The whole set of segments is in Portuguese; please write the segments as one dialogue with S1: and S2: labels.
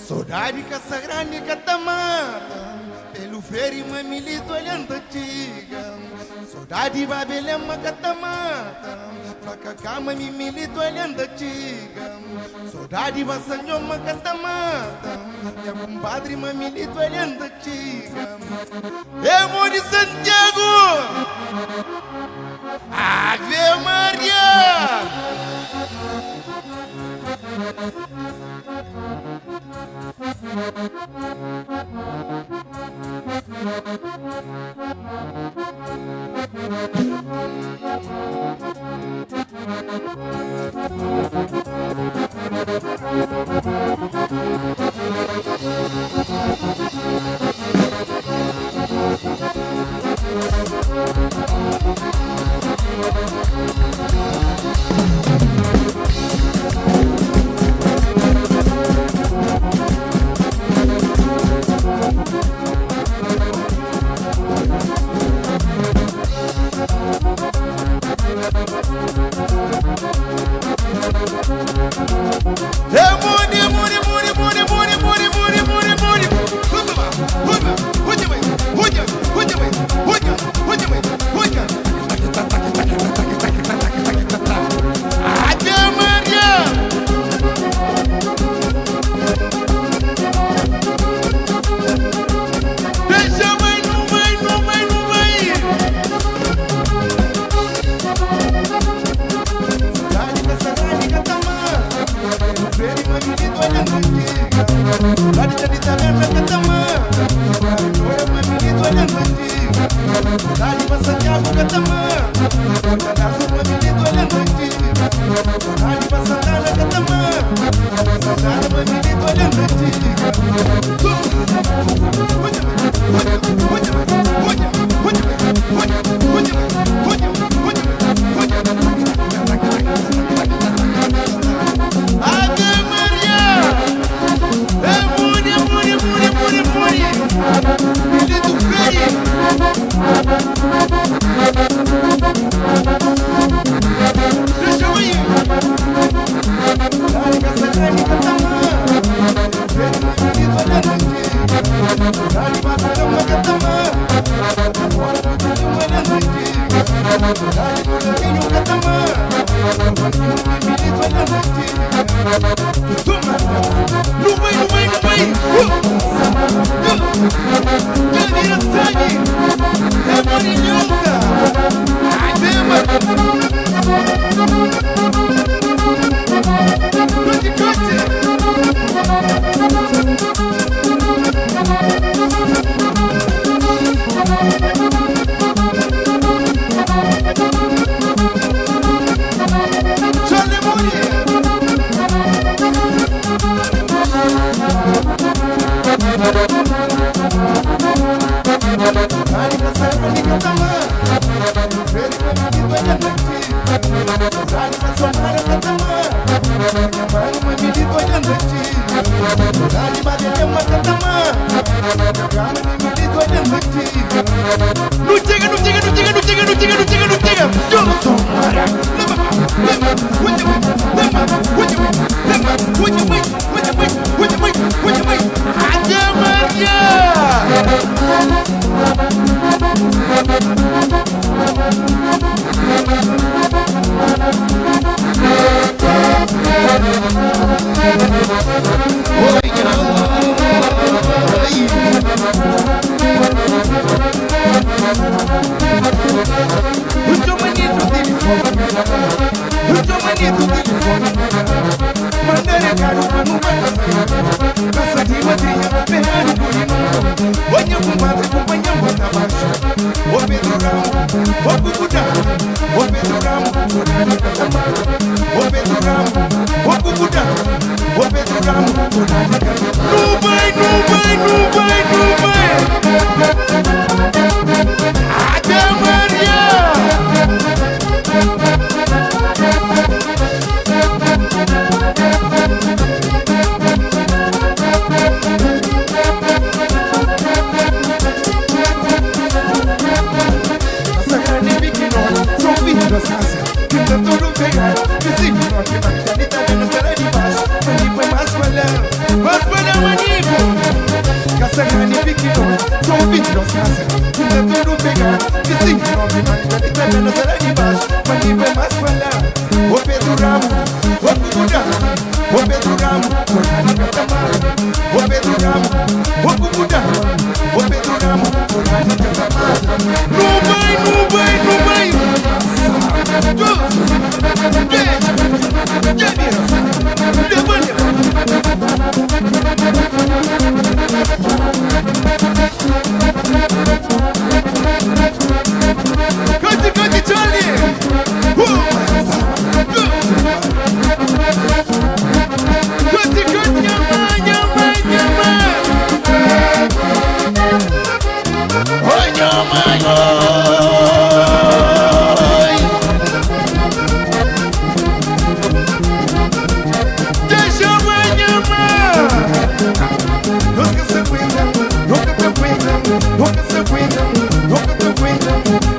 S1: Sodarica sagranica tamata, pelo feri mamilito olhando tiga. Saudade babelema catamata, faca cama mimilito olhando tiga. Saudade vassanhoma catamata, e a compadre mamilito olhando tiga. Eu vou de Santiago, Ave Maria. Mano, será de baixo, mas nível mais falhar. O Pedro Ramo, o Cucudá. O Pedro Ramo, o Pedro Ramo, o Cucudá. O Pedro Ramo, no vai, no vai, no vai. Cante, cante, Charlie! Cante, cante, nhama, nhama, nhama! Oi, nhama, oi! Deixa eu ver, nhama! Nunca se aguenta, nunca te aguenta, nunca se aguenta, nunca te aguenta,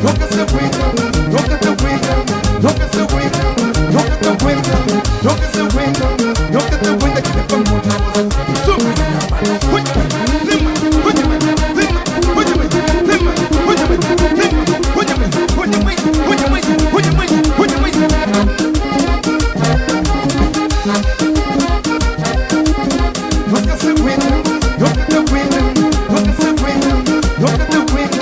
S1: nunca se aguenta, nunca te aguenta, nunca se aguenta, nunca te aguenta, nunca se aguenta, nunca te aguenta que depois muda você. Suma, nunca se aguenta, nunca te aguenta, nunca se aguenta, nunca te aguenta,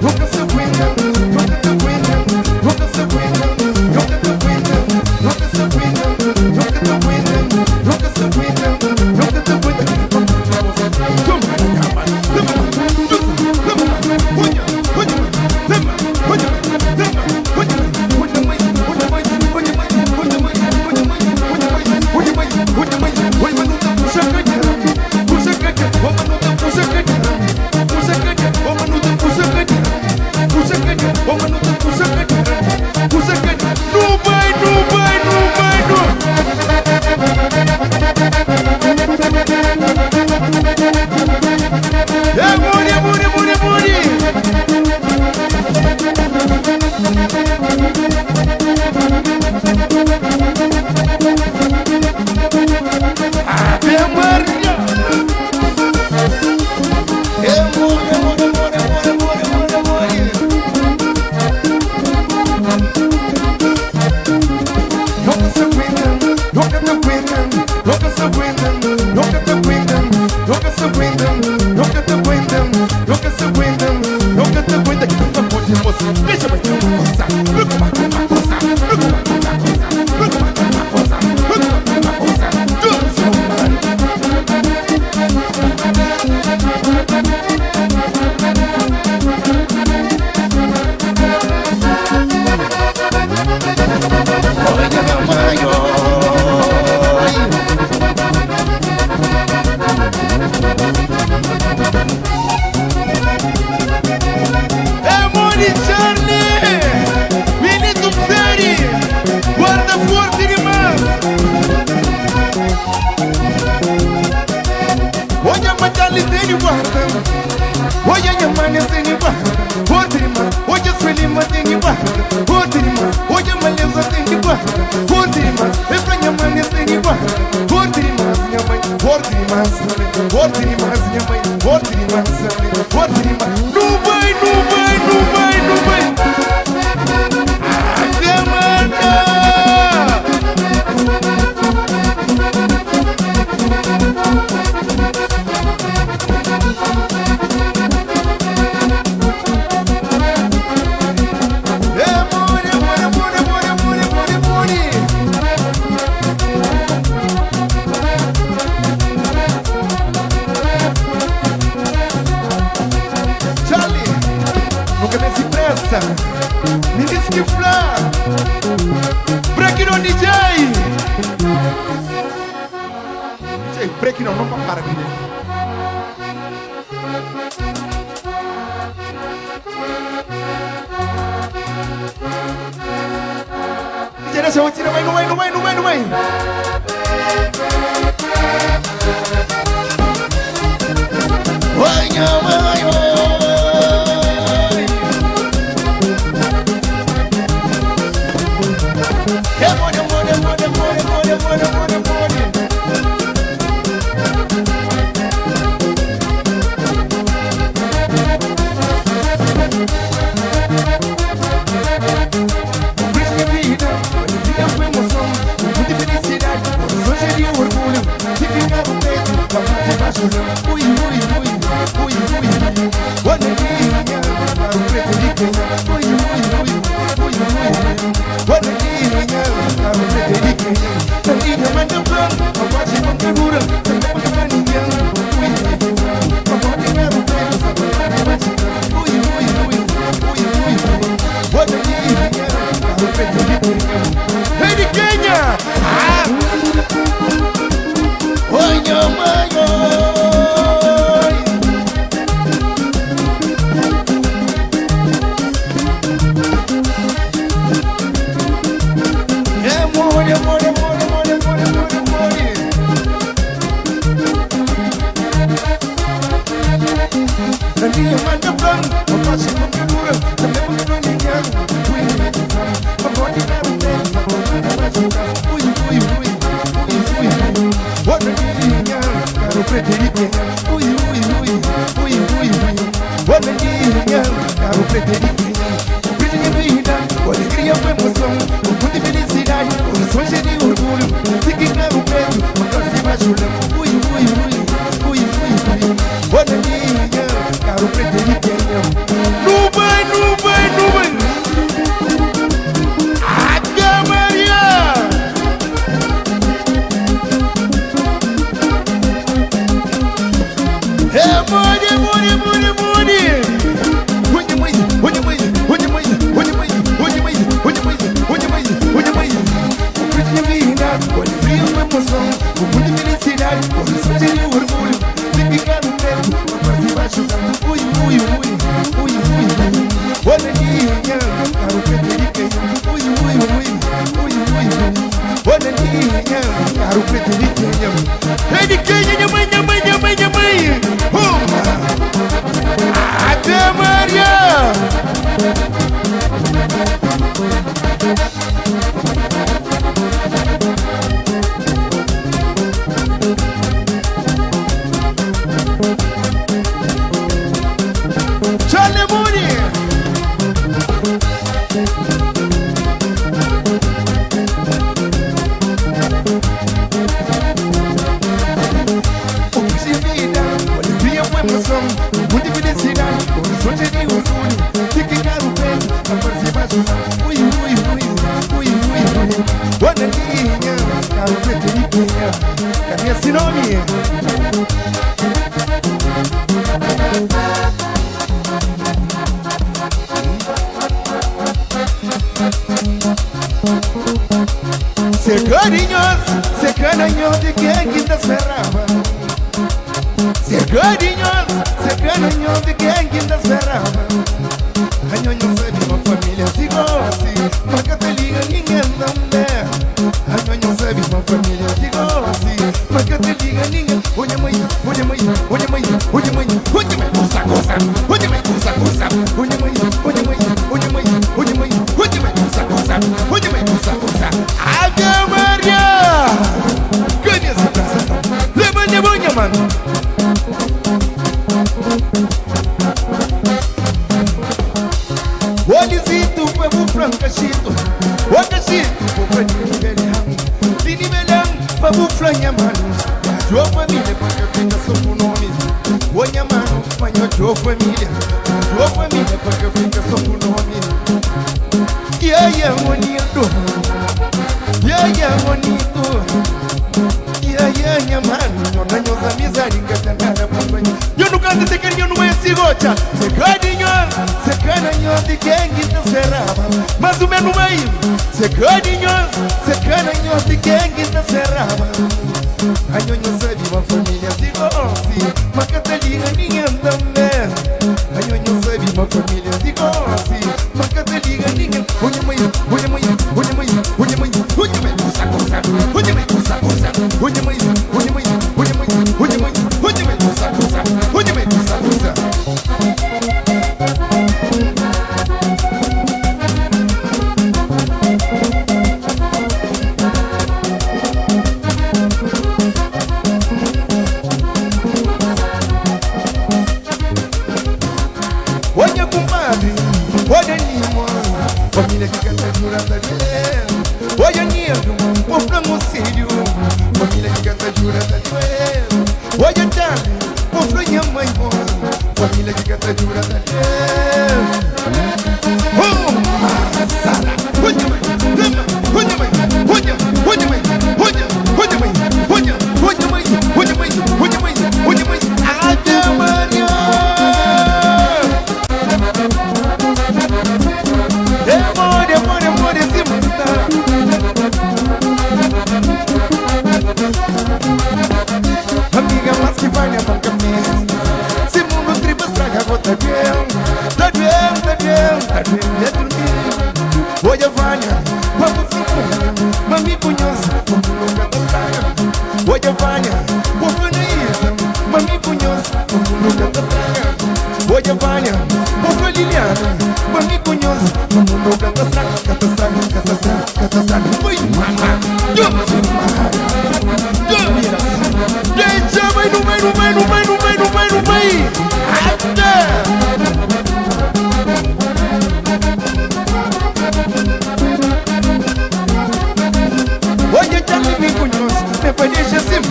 S1: nunca se aguenta, nunca te aguenta, nunca se aguenta, nunca te aguenta, nunca se aguenta, nunca te aguenta, nunca se aguenta, nunca te aguenta. Break não para mim. Direção, tira, vai, não vai. Vai, Olha Vânia, vamos procurar, mami punhosa, vamos nunca tostar. Olha Vânia, vou Anaísa, mami punhosa, vamos nunca tostar. Olha Vânia, vou Liliana, mami punhosa, vamos nunca tostar. Catastar, catastar, catastar, oi mama, deixa vai no meio, no meio, no meio, no meio, no meio, no meio. Oye, ya me punhoso, me parece assim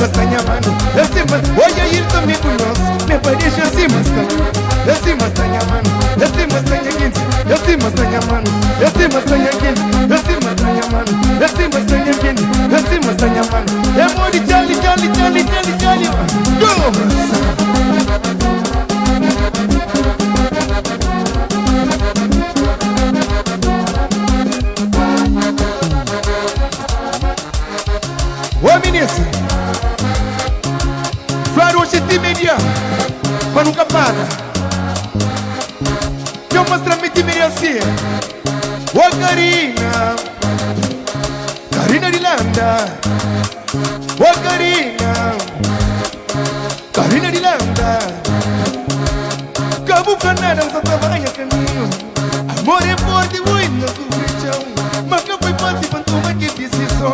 S1: está minha mano, oye, ir também punhoso, me parece assim está minha mano, está minha quince, está minha mano, está minha quince, está minha mano, está minha quince, está minha mano, é amor de Charlie, Ô ministro, Flávio Chitimedia, mas nunca para. Eu mostro a minha assim. Ô Karina, Karina de Landa. Ô Karina, Karina de Landa. Cabo Fernanda, só trabalha caminho. Amor é forte, ui, não sofre chão. Mas que foi fácil quando tomar que decisão.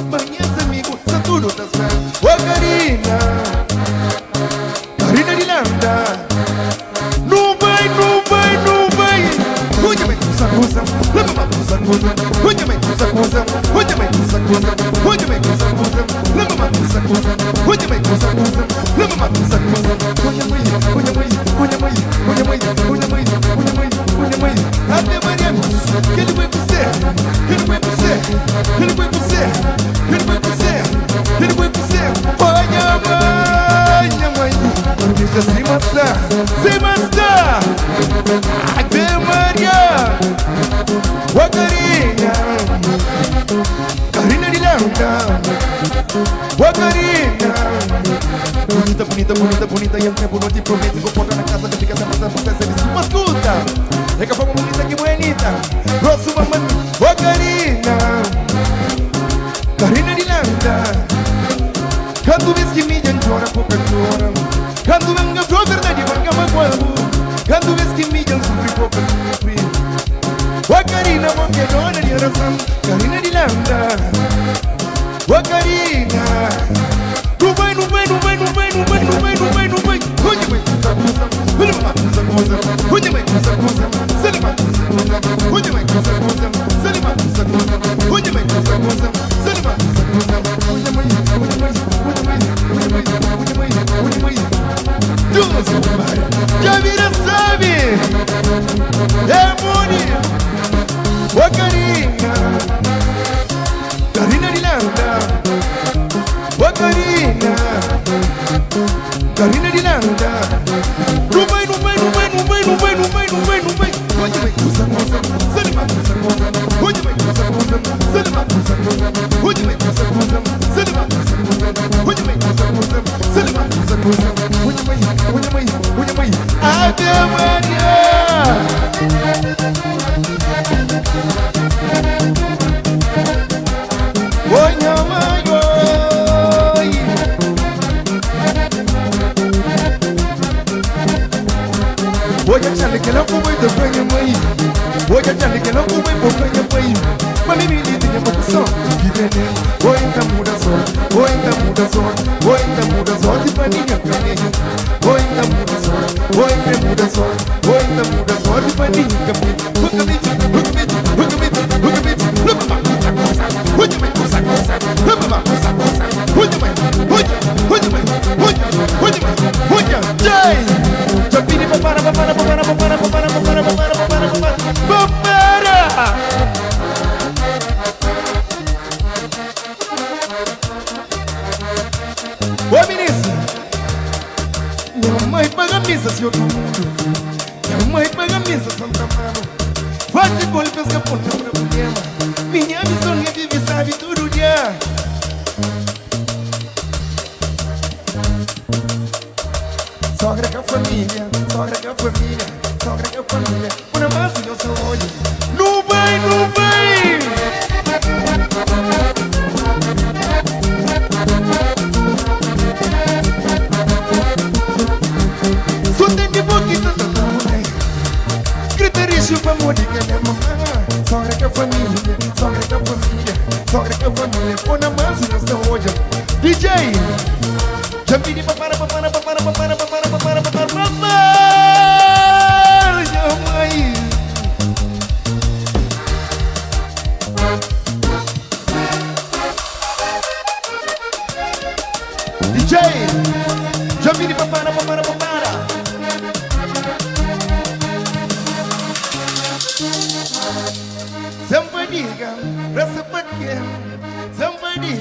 S1: Manhãs amigo, só tudo tá certo. Ô Karina, Karina de Landa. Não vai, não vai, não vai. Onde vai cruzar, cruza. Leva uma cruza, cruza. Onde vai cruzar, cruza. Onde vai cruzar, cruza. Onde vai cruzar, cruza. Leva uma cruza, cruza. Onde vai cruzar, cruza. Leva uma cruza, cruza. Olha mãe, olha mãe, olha mãe, olha mãe, olha mãe, olha mãe, olha mãe. Até Maria, que ele vai com você, ele vai com você, ele vai com você, ele vai com você, ele vai com você. Olha mãe, deixa se matar, se matar. Até Maria, ô Karina, Karina de Landa, ô Karina. Bonita, bonita, bonita, bonita, e a minha boa te promete. Vou botar na casa que fica essa maçã, você se diz, mas escuta. É que a forma bonita que bonita. Próxima mãe, ô Karina, Karina de Landa. Quando vês que me chora, pouca chora. Quando venga a verdade, venga magoado. Quando vês que me sofre, pouca sofre. Ô Karina, porque dona de razão. Karina de Landa. Ô Karina, não vai, não vai, não vai, não vai, não vai, não vai, não vai, não vai. Onde vai cruzar, cruza. Onde vai cruzar, cruza. Onde vai cruzar, cruza. Se ele vai cruzar, cruza. Onde vai cruzar, cruza. Se ele vai cruzar, cruza. Onde vai cruzar, cruza. Se ele vai cruzar, cruza. Onde mãe, onde mãe, onde mãe, onde mãe, onde mãe, onde mãe. Deus, pai, já vira sabe. É Moni. Ô Karina, Karina de Landa. Ô Karina, Karina de Landa. Não vai, não vai, não vai, não vai, não vai, não vai, não vai, não vai. Onde vai cruzar, cruza. Se ele vai cruzar, cruza. Onde vai cruzar, cruza. Se ele vai cruzar, cruza. Onde vai cruzar, cruza. Se ele vai cruzar, cruza. Onde vai cruzar, cruza. Se ele vai cruzar, cruza. Onde vai, onde vai, onde vai. Até Maria. Oi, minha mãe, oi. Voy a echarle que no como y te sueño muy. Voy a echarle que no como y te sueño muy. Mami, mi liti, ya me pasó. Y viene, voy a muda sol. Voy a muda sol. Voy a muda sol. Y para niña camino. Voy a muda sol. Voy a muda sol. Voy a muda sol. Y para niña camino. Look at me, look at me, look at me, look at me. Look at my cosa, cosa. Look at my cosa, cosa. Look at my cosa, cosa. Look at my, look at my, look at my, look at my, look at my, look at my. Jai! Japini, papara, papara, papara, papara, papara, papara, papara, papara, papara, papara! Ô ministro, minha mãe paga missa se eu tô mundo. Minha mãe paga missa Santa Mano. Faz de golpes que apontam pra problema. Minha missão é viver, sabe, todo dia. Sogra com a família, sogra com a família, sogra com a família. Uma massa eu sou olho. sogra minha mamãe, sogra que é família, sogra que é família, sogra que é família. Pô na mansa nesta hoje. DJ, Jambini papara papara papara papara papara papara papara papara, minha mãe. DJ, Jambini papara papara papara. Somebody press a button, somebody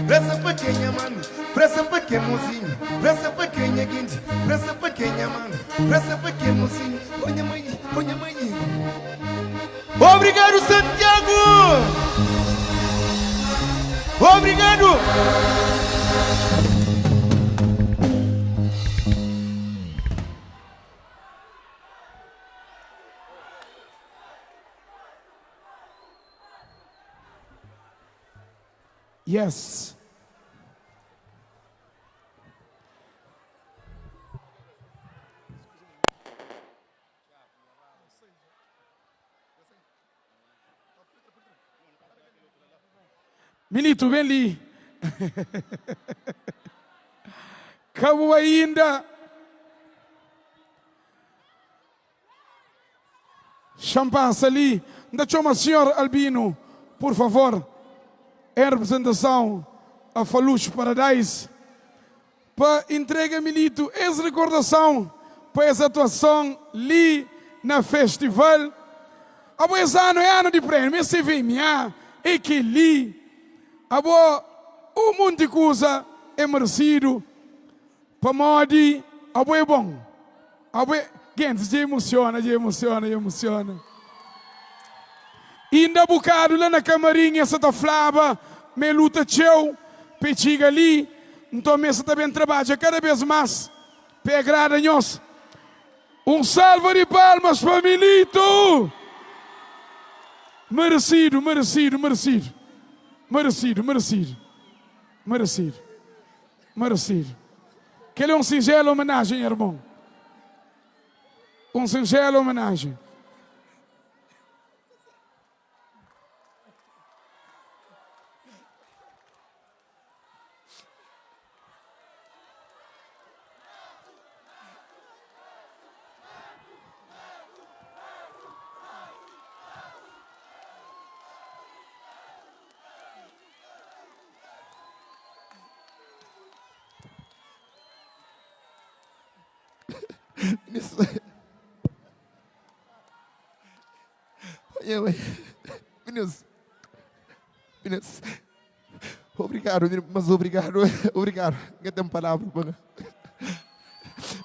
S1: press a button, man. Press a button, Musin, press a button again, press a button, man. Press a button, Musin, on your money, on your money. Obrigado, Santiago! Obrigado!
S2: Yes. Milito, vem ali. Acabou ainda. Champanhe ali. Da chama, senhor Albino, por favor. Em representação a Faluche Paradise, para entrega Milito essa recordação para essa atuação ali na festival. Abo esse ano é ano de prêmio, esse vem minha, é que ali, abo o mundo de coisa é merecido, para modi, abo é bom, abo é, gente, já emociona. Ainda bocado lá na camarinha, essa tá flava, me luta tchau, pechiga ali, então essa também trabalha cada vez mais, pegrada nós. Salve de palmas para Milito! Merecido. Que é singelo homenagem, irmão. Singelo homenagem.
S1: Meninos, obrigado, mas obrigado. Não tem palavra, mano.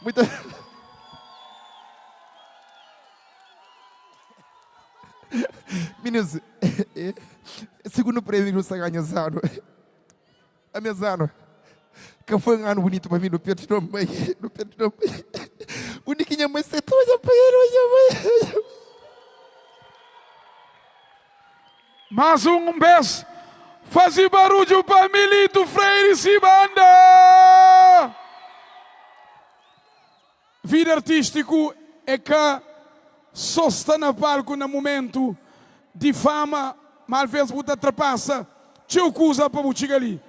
S1: Muita. Meninos, segundo prêmio que você ganha esse ano. A minha ano. Que foi um ano bonito para mim no Pedro também. O Niquinha mais cedo, olha para ele.
S2: Mais beijo. Fazer barulho para Milito Freire e banda. Vida artístico é que só está na palco no momento de fama, mas às vezes você ultrapassa, teu coisa para você ali.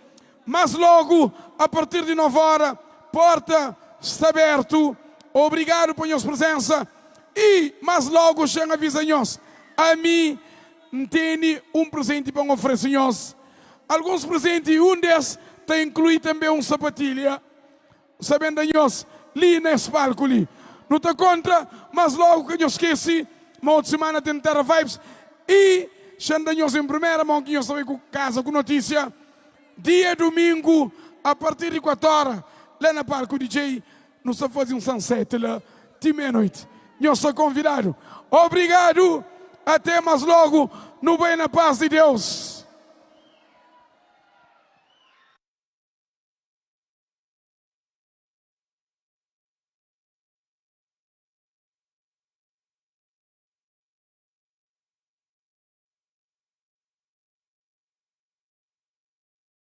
S2: Mas logo, a partir de 9 horas, porta está aberto. Obrigado por nossa presença. E, mas logo, chega avisa-nos. A mim, tem presente para oferecer-nos. Alguns presentes, desses, tem incluído também sapatilha. Sabendo a nós, ali nesse palco ali. Não está contra, mas logo que eu esqueci, uma outra semana tem Terra Vibes. E, chegando-nos em primeira mão, que nós estamos com casa, com notícia. Dia domingo, a partir de 4 horas, lá na palco DJ, nós estamos fazendo sunset lá, de meia-noite. Nós somos convidados. Obrigado, até mais logo, no bem na paz de Deus.